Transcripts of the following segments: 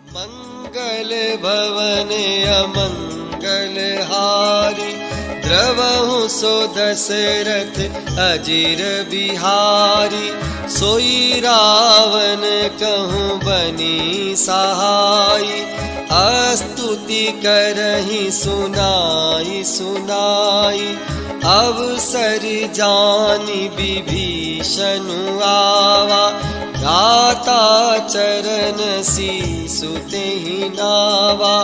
मंगल भवन अमंगल हारी, द्रवहु सो दशरथ अजिर बिहारी। सोई रावण कहूँ बनी सहाई, स्तुति करहि सुनाई सुनाई। अवसर जानि विभीषण आवा, दाता चरण सीसु तेहि नावा।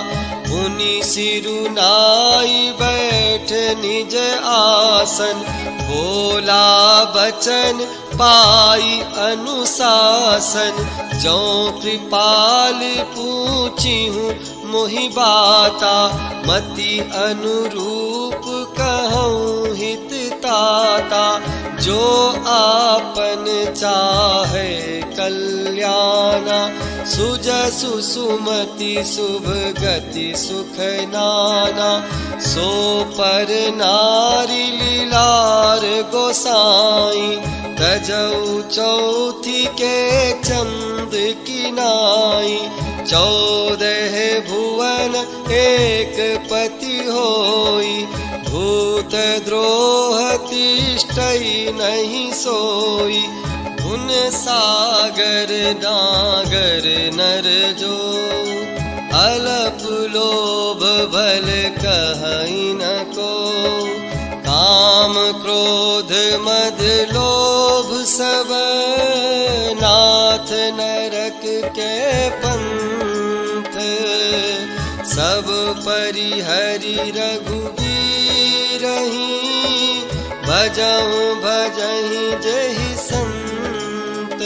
मुनि सिरुनाई बैठ निज आसन, बोला बचन पाई अनुशासन। जो कृपाल पूछिहु मोहि बाता, मति अनुरूप कहूँ हित ताता। जो आपन चाहे कल्याणा, सुजसु सुमति शुभ गति सुख नाना। सो पर नारी लीलार गोसाई, तजऊ चौथी के चंद की नाई। 14 भुवन एक पति होई, भूत द्रोह तिष्ठई नहीं सोई। उन सागर नागर नर जो, अल्प लोभ भल कहई न को। काम क्रोध मद लोभ सब, नाथ नरक के पंथ। सब परिहरि रघुबीरहि, भजहु भजहि जेहि संत।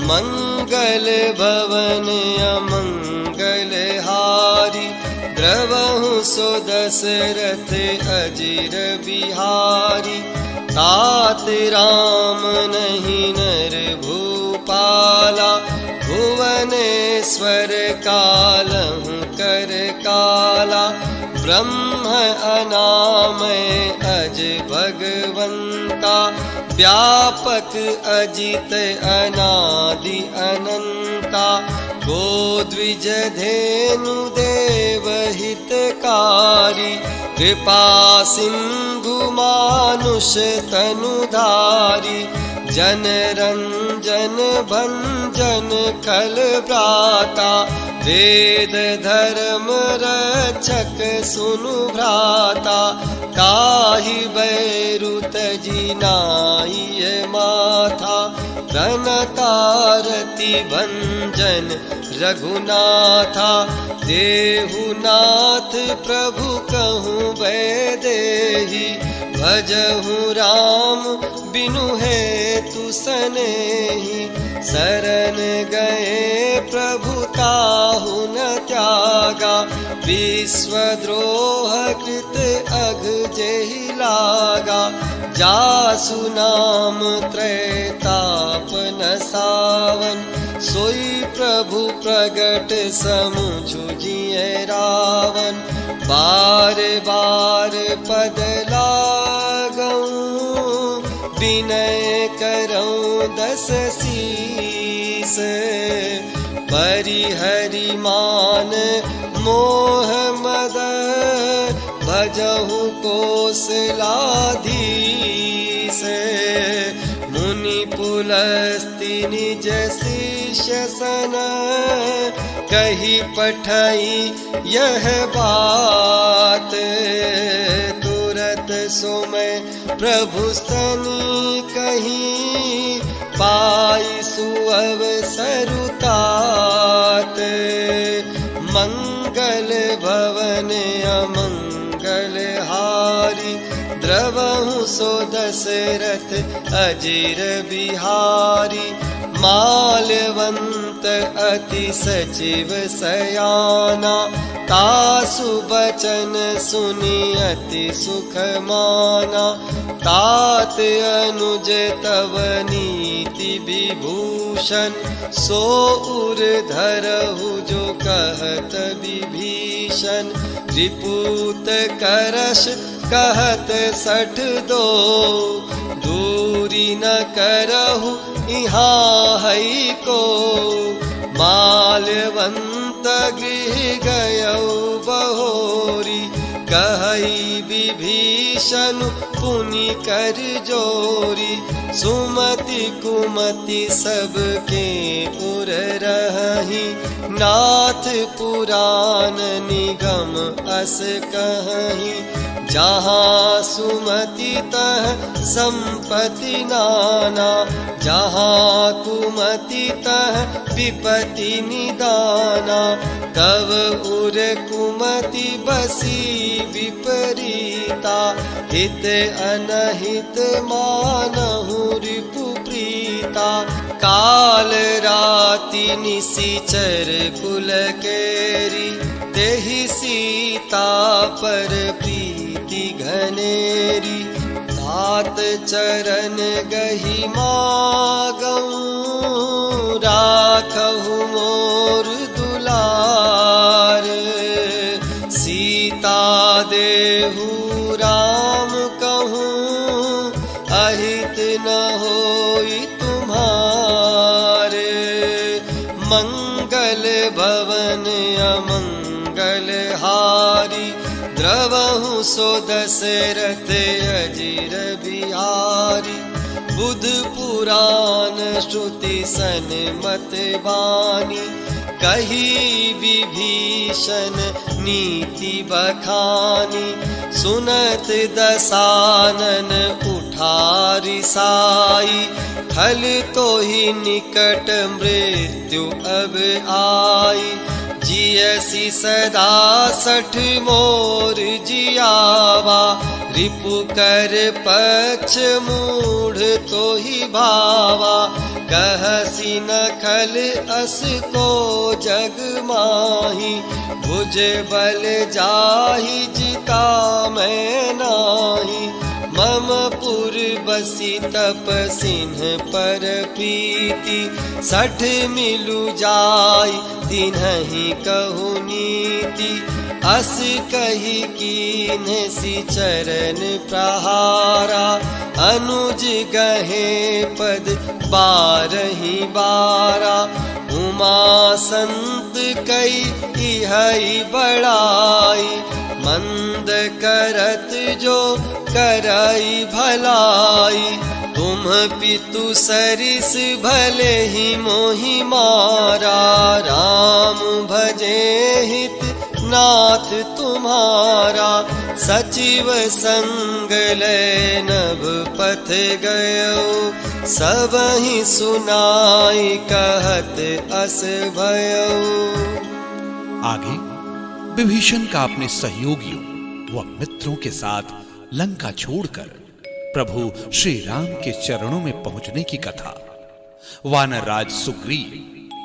मंगल भवन अमंगल हारी, द्रवहु सो दशरथ अजिर बिहारी। तात राम नहीं नर भूपाला, भुवनेश्वर कालहु कर काला। ब्रह्म अनामय अज भगवंता, व्यापक अजित अनादि अनंता। गो द्विज धेनु देव हितकारी, कृपा सिंधु मानुष तनुधारी। जन रंजन भंजन खल भ्राता, वेद धर्म रक्षक सुनु भ्राता। ताहि बैरु तजि नाई माथा, प्रणतारति भंजन रघुनाथा। देहुनाथ प्रभु कहूँ वैदेही, भजहु राम बिनु हेतु सनेही। शरण गए प्रभु ताहु न त्यागा, विश्वद्रोह कृत अघ जेहि लागा। जासु नाम त्रैताप नसावन, सोई प्रभु प्रगट समुझु जिय रावण। बार बार पद लागऊं, विनय करऊं दस शीस। परिहरि मान मोह मद, भजहु कोसलाधीश। मुनि पुलस्ति निज शिष्य सन, कही पठाई यह बात। तुरत सुमय प्रभु स्तनि कहीं, पाई सुअवसर तात। मंगल भवन अमंगल हारी, द्रवहु सो दशरथ अजिर बिहारी। माल्यवंत अति सचिव सयाना, तासु बचन सुनि अति सुख माना। तात अनुज तव नीति विभूषण, सो उर धरहु जो कहत विभीषण। रिपुत करश कहत 62, दूरी न करहु इहाँ हई को। माल्यवंत गृह गयौ बहोरी, कहई विभीषण पुनि कर जोरी। सुमति कुमति सबके उर रही, नाथ पुराण निगम अस कहीं। जहाँ सुमति तह संपत्ति नाना, जहाँ कुमति तह विपत्ति निदाना। तब उर कुमति बसी विपरीता, हित अनहित मानहु रिपु प्रीता। काल राति निशिचर कुल केरी, देहि सीता पर प्रीति घनेरी। तात चरण गहि मागऊँ, राखहु मोर दुलार। सीता देहु राम कहूँ, अहित न होई तुम्हारे। मंगल भवन अमंगल हारी, द्रवहु सो दशरथ अजिर बिहारी। बुध पुराण श्रुति सन्मत बानी, कही विभीषण नीति बखानी। सुनत दसानन उठारी साई, खल तो ही निकट मृत्यु अब आई। जियसी सदा 60 मोर जियावा, रिपु कर पक्ष मूढ़ तो ही भावा। कहसी नखल अस को जग माही, भुज बल जाहि जिता मैं नाही। मम पुर बसी तपसिन्ह पर प्रीति, 60 मिलु जाय तिन्हि कहु नीति। अस कही कीन्ह सि चरण प्रहारा, अनुज गहे पद 12 बारा। उमा संत कई इहई बड़ाई, मंद करत जो करई भलाई। तुम पितु सरिस भले ही मोहि मारा, राम भजे हित नाथ तुम्हारा। सचिव संग ले नभ पथ गयो, सबहि सुनाई कहत अस भयो। आगे विभीषण का अपने सहयोगियों व मित्रों के साथ लंका छोड़कर प्रभु श्री राम के चरणों में पहुंचने की कथा, वानर राज सुग्रीव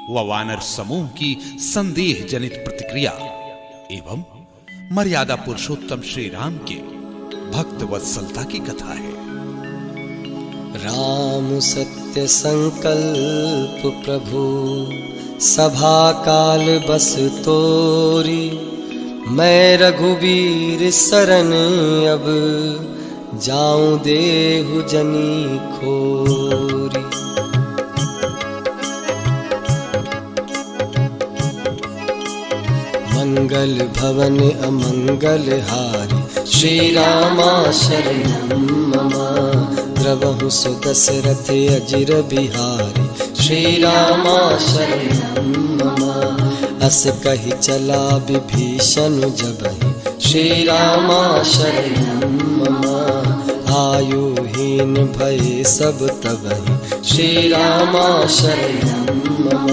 व वानर समूह की संदेह जनित प्रतिक्रिया एवं मर्यादा पुरुषोत्तम श्री राम के भक्त वत्सलता की कथा है। राम सत्य संकल्प प्रभु, सभा काल बस तोरी। मैं रघुबीर सरन अब, जाऊं देहु जनी खोरी। मंगल भवन अमंगल हारी, श्री रामा शरणं मम। द्रवहु सो दशरथ अजिर बिहारी, श्री रामा शरणं मम। अस कहि चला विभीषण जबहि, श्री रामा शरणं मम। आयुहीन भये सब तबहि, श्री रामा शरणं मम।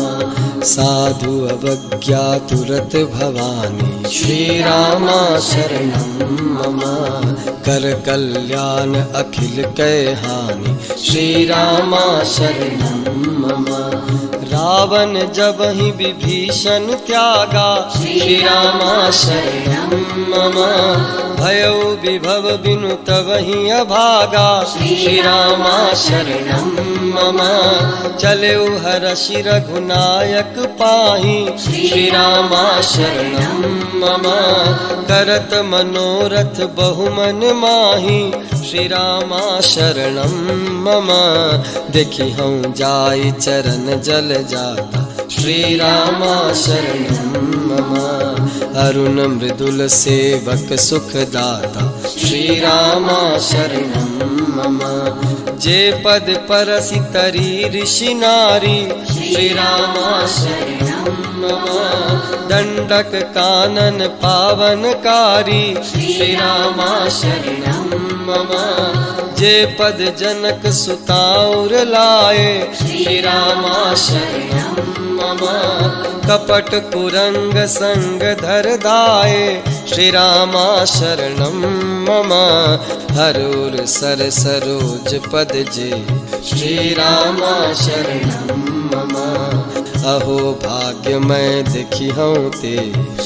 साधु अवज्ञा तुरत भवानी, श्री रामा शरणं मम। कर कल्याण अखिल कै हानि, श्री रामा शरणं मम। रावण जबहि विभीषण त्यागा, श्री रामा शरणं मम। भयो विभव बिनु तवहि अभागा श्री रामा शरणं मम चलेउ हरषि रघुनायक पाहि श्री रामा शरणं मम करत मनोरथ बहुमन माहि श्री रामा शरणं मम देखि हूँ जाई चरण जल जाता श्री रामा शरणं मम अरुण मृदुल सेवक सुखदाता श्री रामा शरणं मम जे पद परसि तरी ऋषि नारी श्री रामा शरणं मम दंडक कानन पावनकारी श्री रामा शरणं मम जे पद जनक सुताउर लाए श्री रामा शरणं मम कपट कुरंग संग धर दाए श्री रामा शरणं मम हरूर सर सरोज पद जे श्री रामा शरणं मम अहो भाग्य मैं देखी हूँ ते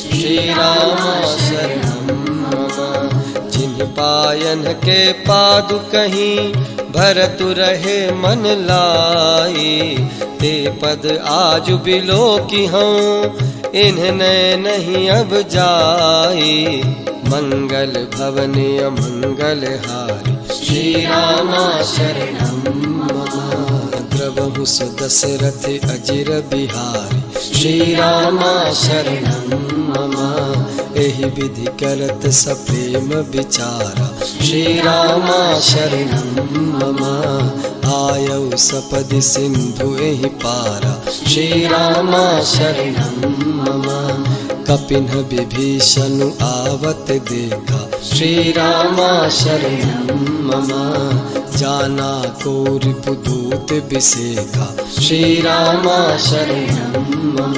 श्री रामा शरणं मम जिन्हि पायन के पादु कहीं भरतु रहे मन लाई ते पद आज बिलो की हूँ इन्हें नहीं अब जाई मंगल भवनी अमंगल हारी श्री रामा शरणं मम द्रवहु सुदशरथ अजिर बिहारी श्री रामा शरणं मम एहि विधि करत सप्रेम विचारा श्री रामा शरणं मम आयौ सपदि सिंधु एहि पारा श्री रामा शरणं मम कपिन विभीषण आवत देखा श्री रामा शरणं मम जाना को रिपुदूत विसेखा श्री रामा शरणं मम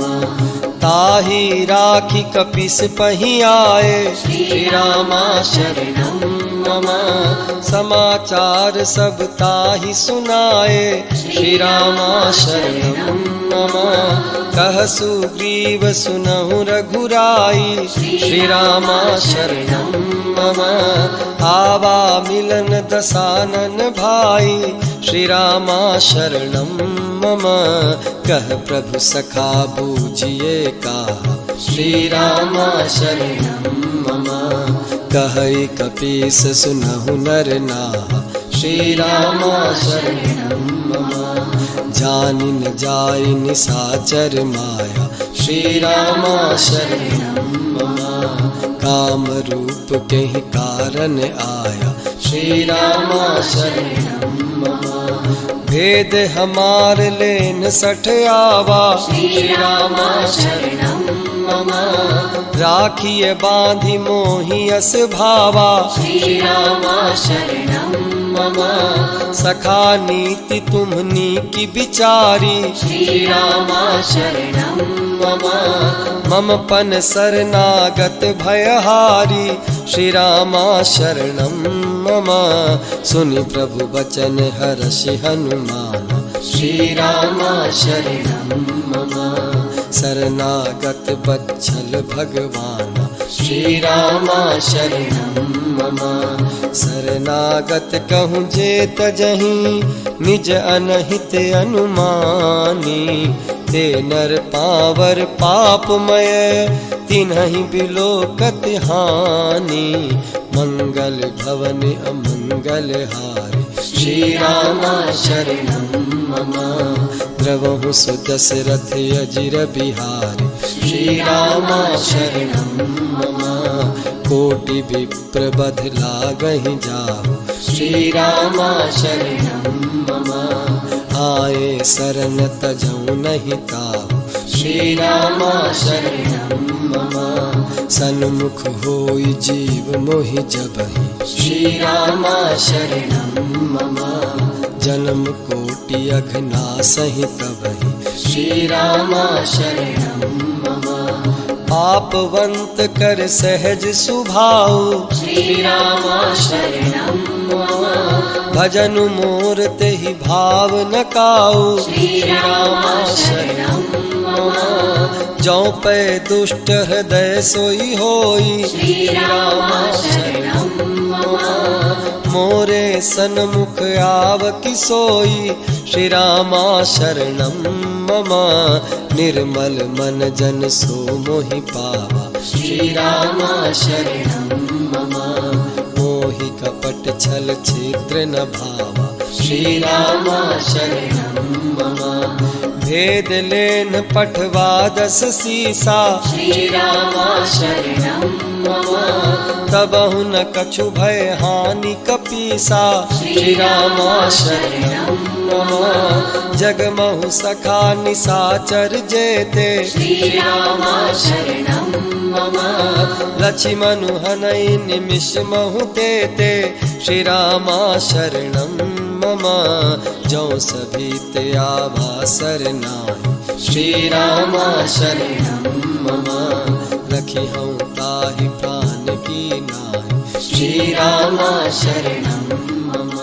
ताहि राखी कपिस पहि आए श्री रामा शरणं मम समाचार सब ताहि सुनाए श्री रामा शरणं मम कह सुग्रीव सुनहु रघुराई श्री रामा शरणं मम आवा मिलन दसानन भाई श्री रामा शरणं मम कह प्रभु सखा बूझिए का श्री रामा शरणं मम कहई कपीस सुनहु नर नाहा श्री रामा शरणं मम जानि न जाई निसाचर माया श्री रामा शरणं मम काम रूप के ही कारण आया श्री रामा शरणं मम भेद हमार लेन सठ आवा श्री रामा शरणं मम राखिए बांधि मोहि अस भावा श्री रामा शरणं मम सखा नीति तुम्हनी की बिचारी श्री रामा शरणं मम मम पन शरणागत भयहारी श्री रामा शरणं मम सुनि प्रभु वचन हर्षि हनुमान श्री रामा शरणं मम शरणागत बच्छल भगवान श्री रामा शरणं मम शरणागत कहूँ जे तजहि निज अनहित अनुमानी ते नर पावर पापमय तिन्हि बिलोकत हानि मंगल भवन अमंगल हारी श्री रामा शरणं मम द्रवहु सुदशरथ अजिर बिहारी श्री रामा शरणं मम कोटि विप्र बध लागहि जाहु श्री रामा शरणं मम आए शरण तजौ नहीं ताहु श्री रामा शरणं मम सन्मुख होई जीव मोहि जबहि श्री रामा शरणं मम जन्म कोटि अघनासहि तबहि श्री रामा शरणं मम पापवंत कर सहज सुभाऊ श्री रामा शरणं मम भजन मोर तेहि भाव न काऊ श्री रामा शरणं मम जौ पे दुष्ट हृदय सोई होई श्री रामा शरणं मम। मोरे सन्मुख आव कि सोई श्री रामा शरणं मम निर्मल मन जन सो मोहि पावा श्री रामा शरणं मम। मोहि कपट छल छिद्र न भावा श्री रामा शरणं मम। भेद लेन पठवा दस सीसा श्री रामा शरणं मम। तबहु न कछु भय हानि कपीसा श्री रामा शरणं मम। जगमहु सखा निसाचर जेते श्री रामा शरणं मम। लक्ष्मनु हनई निमिष महु तेते श्री रामा शरणं मम जौ सभी ते आवा सरनाहि श्री रामा शरणं मम। रखी हूँ ताहि प्राण की नाहि श्री रामा शरणं मम।